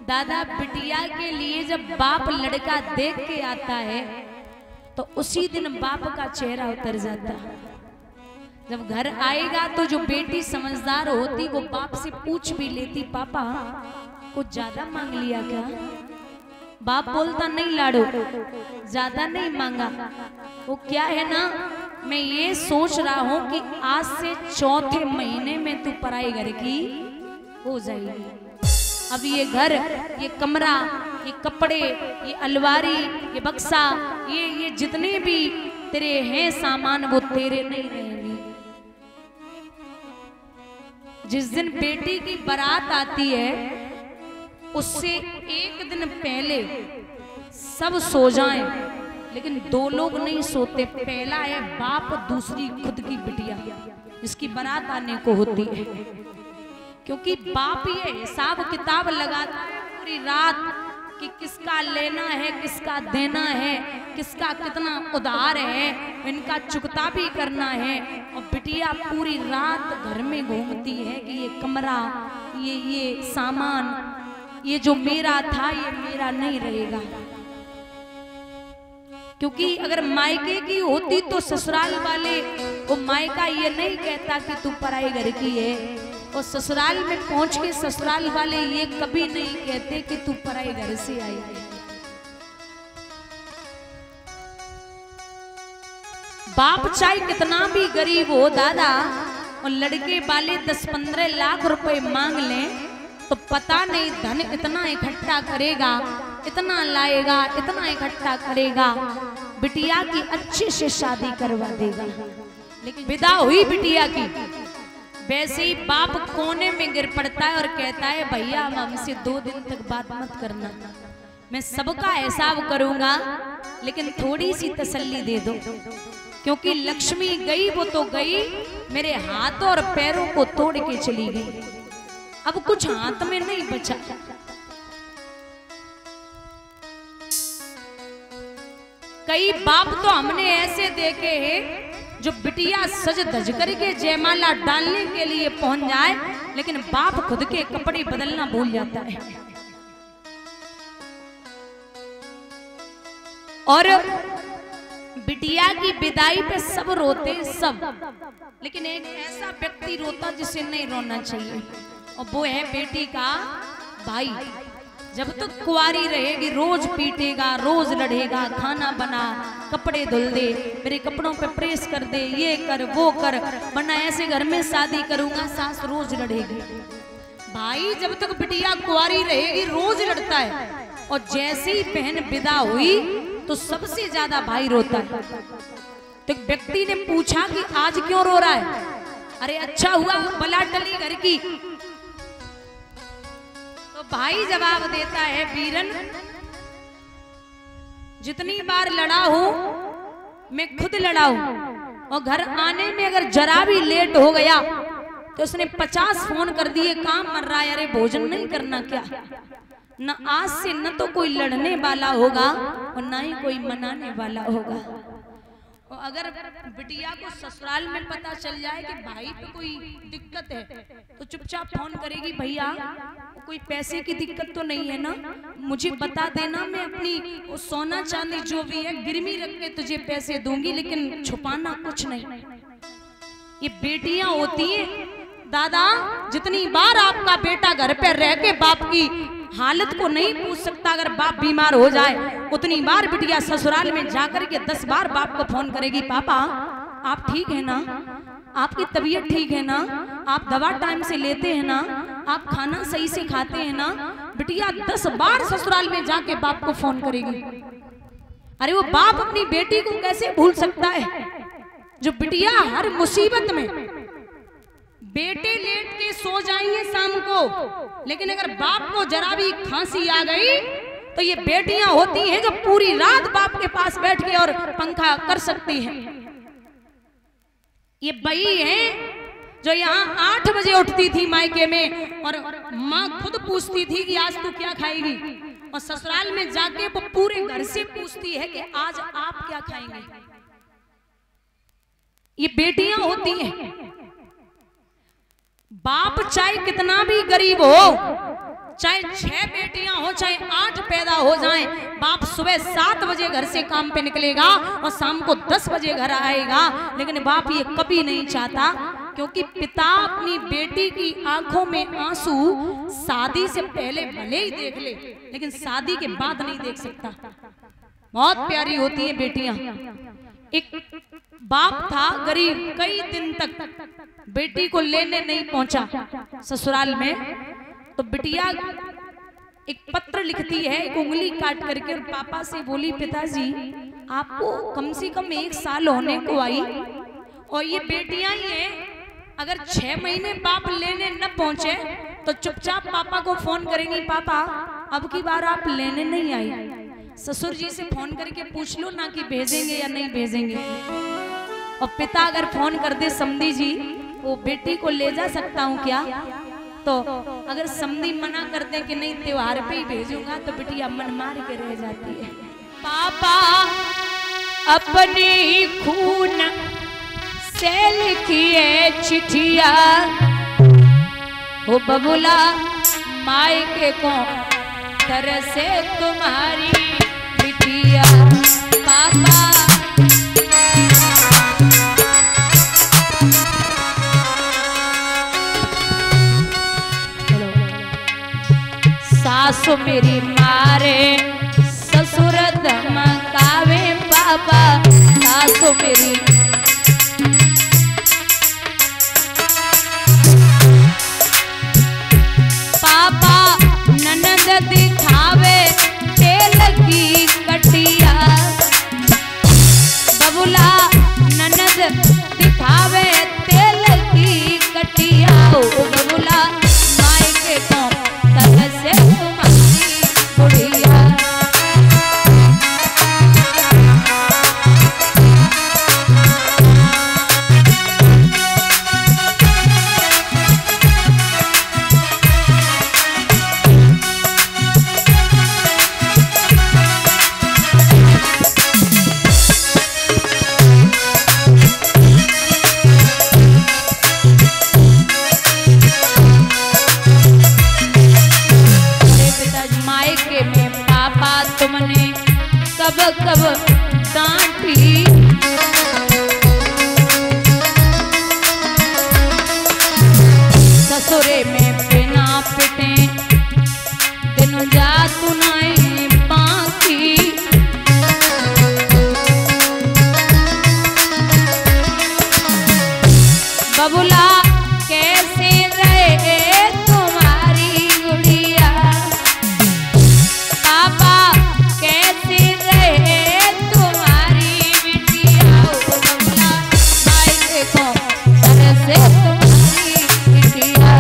दादा बिटिया के लिए जब बाप लड़का देख के आता है तो उसी दिन बाप का चेहरा उतर जाता। जब घर आएगा तो जो बेटी समझदार होती वो बाप से पूछ भी लेती, पापा कुछ ज्यादा मांग लिया क्या? बाप बोलता नहीं लाडो, ज्यादा नहीं मांगा। वो क्या है ना, मैं ये सोच रहा हूं कि आज से चौथे महीने में तू पराई घर की हो जाएगी। अब ये घर, ये कमरा, ये कपड़े, ये अलमारी, ये बक्सा, ये जितने भी तेरे हैं सामान वो तेरे नहीं रहेंगे। जिस दिन बेटी की बारात आती है उससे एक दिन पहले सब सो जाएं, लेकिन दो लोग नहीं सोते। पहला है बाप, दूसरी खुद की बिटिया जिसकी बारात आने को होती है। क्योंकि बाप ये हिसाब किताब लगाता है पूरी रात कि किसका लेना है, किसका देना है, किसका कितना उधार है, इनका चुकता भी करना है। और बिटिया पूरी रात घर में घूमती है कि ये कमरा, ये सामान, ये जो मेरा था ये मेरा नहीं रहेगा। क्योंकि अगर मायके की होती तो ससुराल वाले वो मायका ये नहीं कहता कि तू पराई घर की है, और ससुराल में पहुंच के ससुराल वाले ये कभी नहीं कहते कि तू पराई घर से आई है। बाप चाहे कितना भी गरीब हो दादा, और लड़के वाले 10-15 लाख रुपए मांग लें तो पता नहीं धन इतना इकट्ठा करेगा, इतना लाएगा, इतना इकट्ठा करेगा, बिटिया की अच्छे से शादी करवा देगा। लेकिन विदा हुई बिटिया की, वैसे ही बाप कोने में गिर पड़ता है और कहता है भैया हमसे 2 दिन तक बात मत करना, मैं सबका हिसाब करूंगा लेकिन थोड़ी सी तसल्ली दे दो। क्योंकि लक्ष्मी गई वो तो गई, मेरे हाथों और पैरों को तोड़ के चली गई, अब कुछ हाथ में नहीं बचा। कई बाप तो हमने ऐसे देखे हैं जो बिटिया सज धज करके जयमाला डालने के लिए पहुंच जाए, लेकिन बाप खुद के कपड़े बदलना भूल जाता है। और बिटिया की विदाई पे सब रोते सब, लेकिन एक ऐसा व्यक्ति रोता जिसे नहीं रोना चाहिए, और वो है बेटी का भाई। जब तक कुंवारी रहेगी रोज पीटेगा, रोज लड़ेगा, खाना बना, कपड़े धुल दे, मेरे कपड़ों पे प्रेस कर दे, ये कर वो कर, वरना ऐसे घर में शादी करूंगा, सास रोज लड़ेगी। भाई जब तक बिटिया कुंवारी रहेगी रोज लड़ता है, और जैसे ही बहन विदा हुई तो सबसे ज्यादा भाई रोता है। तो एक व्यक्ति ने पूछा कि आज क्यों रो रहा है? अरे अच्छा हुआ बला टली घर की। तो भाई जवाब देता है, वीरन जितनी बार लड़ा हूं मैं खुद लड़ा हूं, और घर आने में अगर जरा भी लेट हो गया तो उसने 50 फोन कर दिए, काम मर रहा है, अरे भोजन नहीं करना क्या? न आज से न तो कोई लड़ने वाला होगा और ना ही कोई मनाने वाला होगा। और अगर बिटिया को ससुराल में पता चल जाए कि भाई पे कोई दिक्कत है तो चुपचाप फोन करेगी, भैया कोई पैसे की दिक्कत तो नहीं है ना, मुझे बता देना, मैं अपनी सोना चांदी जो भी है गिरवी रख के तुझे पैसे दूंगी, लेकिन छुपाना कुछ नहीं। ये बेटियां होती हैं दादा, जितनी बार आपका बेटा घर पे रह के बाप की हालत को नहीं पूछ सकता, अगर बाप बीमार हो जाए उतनी बार बिटिया ससुराल में जाकर के 10 बार बाप को फोन करेगी, पापा आप ठीक है ना, आपकी तबीयत ठीक है ना, आप दवा टाइम से लेते हैं ना, आप खाना सही से खाते हैं ना। बिटिया 10 बार ससुराल में जाके बाप को फोन करेगी। अरे वो बाप अपनी बेटी को कैसे भूल सकता है, जो बिटिया हर मुसीबत में, बेटे लेट के सो जाएंगे शाम को, लेकिन अगर बाप को जरा भी खांसी आ गई तो ये बेटियां होती हैं जो पूरी रात बाप के पास बैठ के और पंखा कर सकती हैं। ये बई है जो यहाँ 8 बजे उठती थी मायके में, और माँ खुद पूछती थी कि आज तू क्या खाएगी, और ससुराल में जाके वो पूरे घर से पूछती है कि आज आप क्या खाएंगे। ये बेटियां होती हैं। बाप चाहे कितना भी गरीब हो, चाहे 6 बेटियां हो चाहे 8 पैदा हो जाएं, बाप सुबह 7 बजे घर से काम पे निकलेगा और शाम को 10 बजे घर आएगा, लेकिन बाप ये कभी नहीं चाहता, क्योंकि पिता अपनी बेटी की आंखों में आंसू शादी से पहले भले ही देख ले, लेकिन शादी के बाद नहीं देख सकता। बहुत प्यारी होती है बेटियां। एक बाप था गरीब, कई दिन तक बेटी को लेने नहीं पहुंचा ससुराल में, तो बिटिया एक पत्र लिखती है, एक उंगली काट करके, और पापा से बोली, पिताजी आपको कम से कम 1 साल होने को आई और ये बेटियां ही हैं, अगर 6 महीने बाप लेने न पहुंचे तो चुपचाप पापा को फोन करेंगी, पापा अब की बार आप लेने नहीं आई, ससुर जी से फोन करके पूछ लो ना कि भेजेंगे या नहीं भेजेंगे। और पिता अगर फोन कर दे, समधी जी वो बेटी को ले जा सकता हूँ क्या, तो अगर समधी मना कर दे कि नहीं त्योहार पे ही भेजूंगा, तो बिटिया मन मार के रह जाती है। पापा अपनी खून से लिखिए चिट्ठिया, हो बबुला मायके को तरसे तुम्हारी बिटिया। पापा सासु मेरी मारे ससुर धमकावे, पापा सासु मेरी पापा ननद दिखावे तेल की कटिया, बबुला ननद दिखावे तेल की कटिया, ओ बबुला मायके को तरसे तुम्हारी बुढ़िया। कब कब डांटी, ससुरे में बिना पिटे दिन जा सुनाई बाकी, बबुला कैसे रहे तुम्हारी गुड़िया, पापा कैसे रहे तुम्हारी बिटिया, ओ बबुला मायके को तरसे तुम्हारी बिटिया।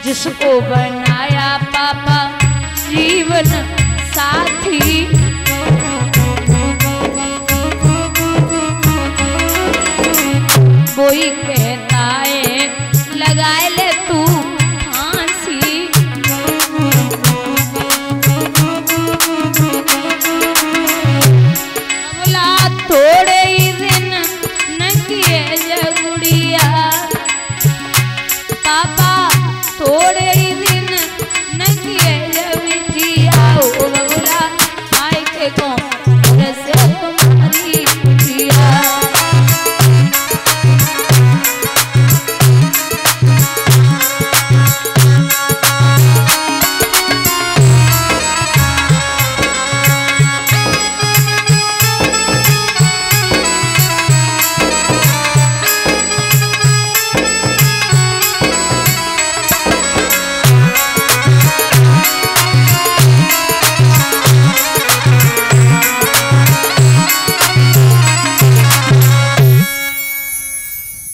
जिसको बनाया पापा जीवन साथी, कोई कहता है लगाए ले तू फांसी, बोला थोड़े ही दिन न किए जगुड़िया, पापा थोड़े ही दिन न किए बिटिया, ओ बबुला मायके को तरसे तुम्हारी बिटिया।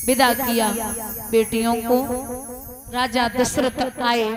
विदा किया बेटियों को। राजा दशरथ आए।